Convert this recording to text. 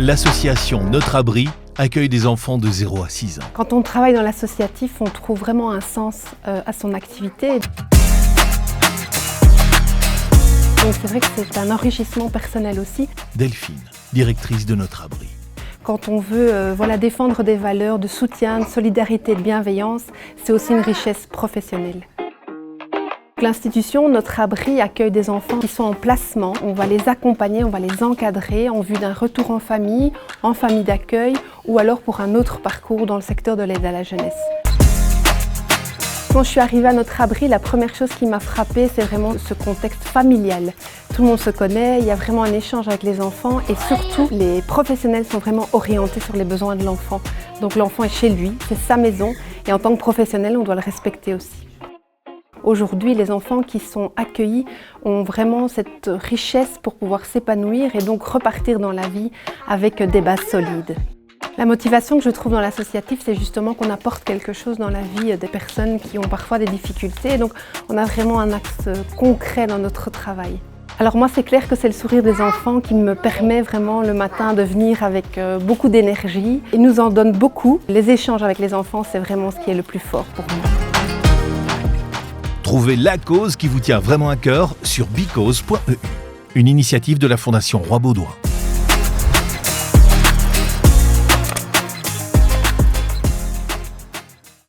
L'association Notre Abri accueille des enfants de 0 à 6 ans. Quand on travaille dans l'associatif, on trouve vraiment un sens à son activité. Donc c'est vrai que c'est un enrichissement personnel aussi. Delphine, directrice de Notre Abri. Quand on veut défendre des valeurs de soutien, de solidarité, de bienveillance, c'est aussi une richesse professionnelle. L'institution Notre Abri accueille des enfants qui sont en placement. On va les accompagner, on va les encadrer en vue d'un retour en famille d'accueil ou alors pour un autre parcours dans le secteur de l'aide à la jeunesse. Quand je suis arrivée à Notre Abri, la première chose qui m'a frappée, c'est vraiment ce contexte familial. Tout le monde se connaît, il y a vraiment un échange avec les enfants et surtout, les professionnels sont vraiment orientés sur les besoins de l'enfant. Donc l'enfant est chez lui, c'est sa maison et en tant que professionnel, on doit le respecter aussi. Aujourd'hui, les enfants qui sont accueillis ont vraiment cette richesse pour pouvoir s'épanouir et donc repartir dans la vie avec des bases solides. La motivation que je trouve dans l'associatif, c'est justement qu'on apporte quelque chose dans la vie des personnes qui ont parfois des difficultés. Donc on a vraiment un axe concret dans notre travail. Alors moi, c'est clair que c'est le sourire des enfants qui me permet vraiment le matin de venir avec beaucoup d'énergie. Ils nous en donnent beaucoup. Les échanges avec les enfants, c'est vraiment ce qui est le plus fort pour moi. Trouvez la cause qui vous tient vraiment à cœur sur bicause.eu, une initiative de la Fondation Roi Baudouin.